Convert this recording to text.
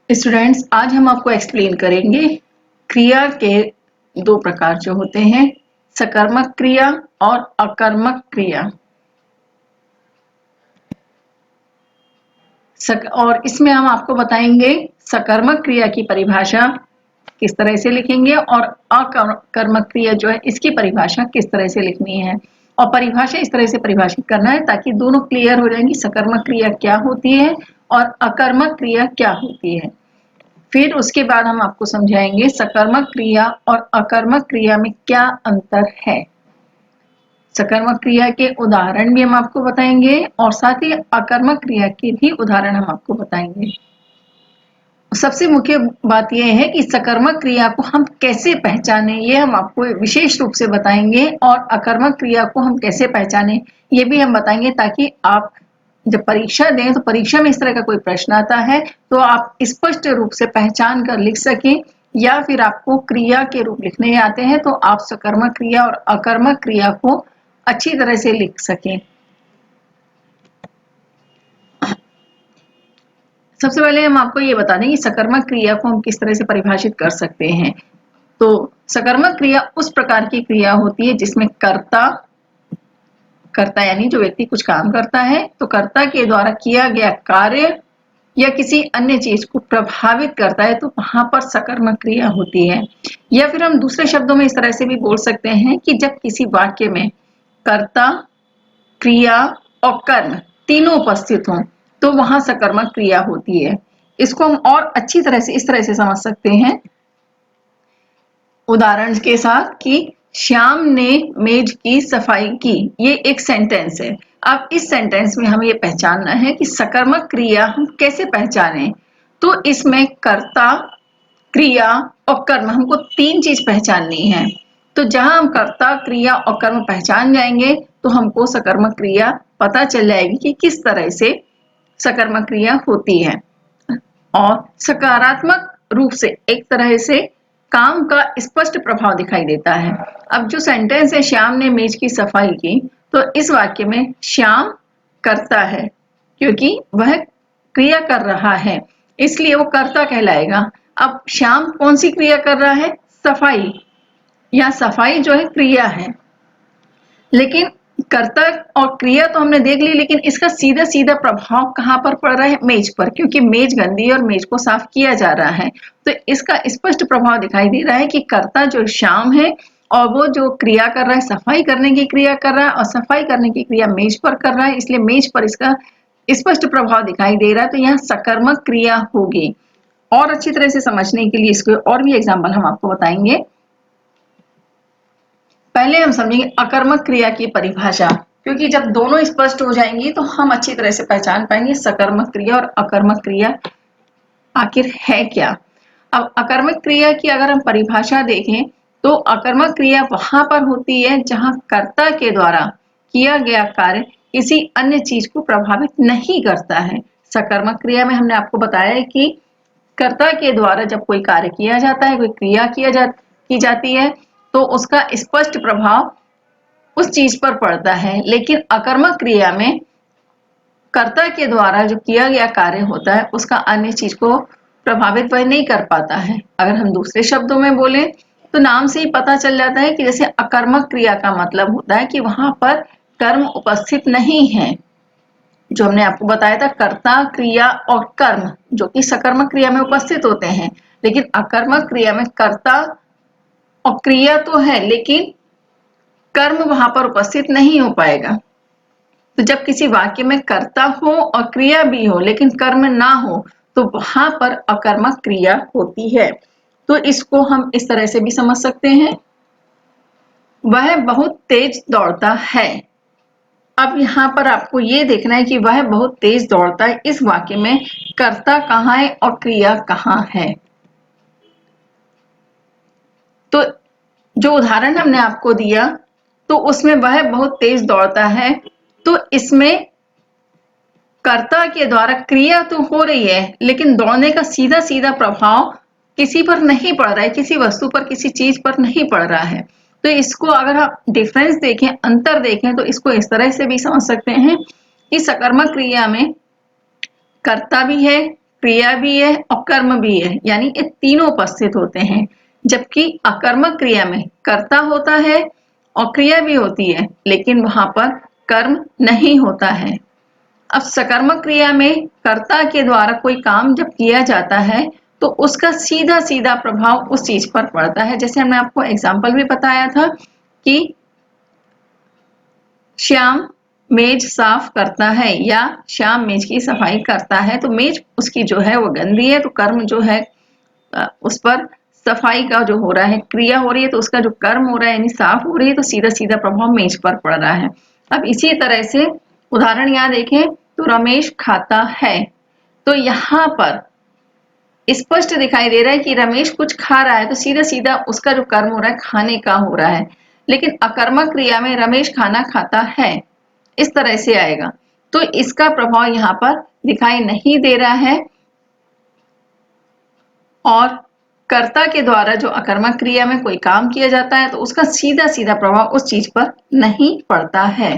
Students, आज हम आपको एक्सप्लेन करेंगे क्रिया के दो प्रकार जो होते हैं, सकर्मक क्रिया और अकर्मक क्रिया। और इसमें हम आपको बताएंगे सकर्मक क्रिया की परिभाषा किस तरह से लिखेंगे और अकर्मक क्रिया जो है इसकी परिभाषा किस तरह से लिखनी है। और परिभाषा इस तरह से परिभाषित करना है ताकि दोनों क्लियर हो जाएंगी, सकर्मक क्रिया क्या होती है और अकर्मक क्रिया क्या होती है। फिर उसके बाद हम आपको समझाएंगे सकर्मक क्रिया और अकर्मक क्रिया में क्या अंतर है। सकर्मक क्रिया के उदाहरण भी हम आपको बताएंगे और साथ ही अकर्मक क्रिया के भी उदाहरण हम आपको बताएंगे। सबसे मुख्य बात यह है कि सकर्मक क्रिया को हम कैसे पहचानें, ये हम आपको विशेष रूप से बताएंगे, और अकर्मक क्रिया को हम कैसे पहचानें ये भी हम बताएंगे, ताकि आप जब परीक्षा दें तो परीक्षा में इस तरह का कोई प्रश्न आता है तो आप स्पष्ट रूप से पहचान कर लिख सकें, या फिर आपको क्रिया के रूप लिखने आते हैं तो आप सकर्मक क्रिया और अकर्मक क्रिया को अच्छी तरह से लिख सकें। सबसे पहले हम आपको ये बता दें कि सकर्मक क्रिया को हम किस तरह से परिभाषित कर सकते हैं। तो सकर्मक क्रिया उस प्रकार की क्रिया होती है जिसमें कर्ता यानी जो व्यक्ति कुछ काम करता है, तो कर्ता के द्वारा किया गया कार्य या किसी अन्य चीज को प्रभावित करता है, तो वहां पर सकर्मक क्रिया होती है। या फिर हम दूसरे शब्दों में इस तरह से भी बोल सकते हैं कि जब किसी वाक्य में कर्ता, क्रिया और कर्म तीनों उपस्थित हों तो वहां सकर्मक क्रिया होती है। इसको हम और अच्छी तरह से इस तरह से समझ सकते हैं उदाहरण के साथ कि श्याम ने मेज की सफाई की। ये एक सेंटेंस है। अब इस सेंटेंस में हमें ये पहचानना है कि सकर्मक क्रिया हम कैसे पहचानें। तो इसमें कर्ता, क्रिया और कर्म, हमको तीन चीज पहचाननी है। तो जहां हम कर्ता, क्रिया और कर्म पहचान जाएंगे तो हमको सकर्मक क्रिया पता चल जाएगी कि किस तरह से सकर्मक क्रिया होती है। और सकारात्मक रूप से एक तरह से काम का स्पष्ट प्रभाव दिखाई देता है। अब जो सेंटेंस है श्याम ने मेज की सफाई की, तो इस वाक्य में श्याम करता है क्योंकि वह क्रिया कर रहा है, इसलिए वो कर्ता कहलाएगा। अब श्याम कौन सी क्रिया कर रहा है? सफाई। या सफाई जो है क्रिया है, लेकिन कर्ता और क्रिया तो हमने देख ली, लेकिन इसका सीधा सीधा प्रभाव कहाँ पर पड़ रहा है? मेज पर, क्योंकि मेज गंदी है और मेज को साफ किया जा रहा है। तो इसका स्पष्ट प्रभाव दिखाई दे रहा है कि कर्ता जो श्याम है और वो जो क्रिया कर रहा है, सफाई करने की क्रिया कर रहा है, और सफाई करने की क्रिया मेज पर कर रहा है, इसलिए मेज पर इसका स्पष्ट प्रभाव दिखाई दे रहा है। तो यहाँ सकर्मक क्रिया होगी। और अच्छी तरह से समझने के लिए इसके और भी एग्जाम्पल हम आपको बताएंगे। पहले हम समझेंगे अकर्मक क्रिया की परिभाषा, क्योंकि जब दोनों स्पष्ट हो जाएंगी तो हम अच्छी तरह से पहचान पाएंगे सकर्मक क्रिया और अकर्मक क्रिया आखिर है क्या। अब अकर्मक क्रिया की अगर हम परिभाषा देखें तो अकर्मक क्रिया वहां पर होती है जहां कर्ता के द्वारा किया गया कार्य किसी अन्य चीज को प्रभावित नहीं करता है। सकर्मक क्रिया में हमने आपको बताया है कि कर्ता के द्वारा जब कोई कार्य किया जाता है, कोई क्रिया की जाती है, तो उसका स्पष्ट प्रभाव उस चीज पर पड़ता है। लेकिन अकर्मक क्रिया में कर्ता के द्वारा जो किया गया कार्य होता है उसका अन्य चीज को प्रभावित वह नहीं कर पाता है। अगर हम दूसरे शब्दों में बोले तो नाम से ही पता चल जाता है कि जैसे अकर्मक क्रिया का मतलब होता है कि वहां पर कर्म उपस्थित नहीं है। जो हमने आपको बताया था कर्ता, क्रिया और कर्म जो कि सकर्मक क्रिया में उपस्थित होते हैं, लेकिन अकर्मक क्रिया में कर्ता और क्रिया तो है लेकिन कर्म वहां पर उपस्थित नहीं हो पाएगा। तो जब किसी वाक्य में कर्ता हो और क्रिया भी हो लेकिन कर्म ना हो तो वहां पर अकर्मक क्रिया होती है। तो इसको हम इस तरह से भी समझ सकते हैं, वह बहुत तेज दौड़ता है। अब यहाँ पर आपको ये देखना है कि वह बहुत तेज दौड़ता है, इस वाक्य में कर्ता कहाँ है और क्रिया कहाँ है। तो जो उदाहरण हमने आपको दिया तो उसमें वह बहुत तेज दौड़ता है, तो इसमें कर्ता के द्वारा क्रिया तो हो रही है लेकिन दौड़ने का सीधा सीधा प्रभाव किसी पर नहीं पड़ रहा है, किसी वस्तु पर, किसी चीज पर नहीं पड़ रहा है। तो इसको अगर आप डिफरेंस देखें, अंतर देखें, तो इसको इस तरह से भी समझ सकते हैं कि सकर्मक क्रिया में कर्ता भी है, क्रिया भी है और कर्म भी है, यानी ये तीनों उपस्थित होते हैं। जबकि अकर्मक क्रिया में कर्ता होता है और क्रिया भी होती है, लेकिन वहां पर कर्म नहीं होता है। अब सकर्मक क्रिया में कर्ता के द्वारा कोई काम जब किया जाता है तो उसका सीधा सीधा प्रभाव उस चीज पर पड़ता है। जैसे हमने आपको एग्जाम्पल भी बताया था कि श्याम मेज साफ करता है या श्याम मेज की सफाई करता है, तो मेज उसकी जो है वो गंदी है, तो कर्म जो है उस पर सफाई का जो हो रहा है, क्रिया हो रही है, तो उसका जो कर्म हो रहा है यानी साफ हो रही है, तो सीधा सीधा प्रभाव मेज पर पड़ रहा है। अब इसी तरह से उदाहरण यहाँ देखें तो रमेश खाता है, तो यहाँ पर स्पष्ट दिखाई दे रहा है कि रमेश कुछ खा रहा है, तो सीधा सीधा उसका जो कर्म हो रहा है खाने का हो रहा है। लेकिन अकर्मक क्रिया में रमेश खाना खाता है, इस तरह से आएगा, तो इसका प्रभाव यहाँ पर दिखाई नहीं दे रहा है। और कर्ता के द्वारा जो अकर्मक क्रिया में कोई काम किया जाता है तो उसका सीधा सीधा प्रभाव उस चीज पर नहीं पड़ता है।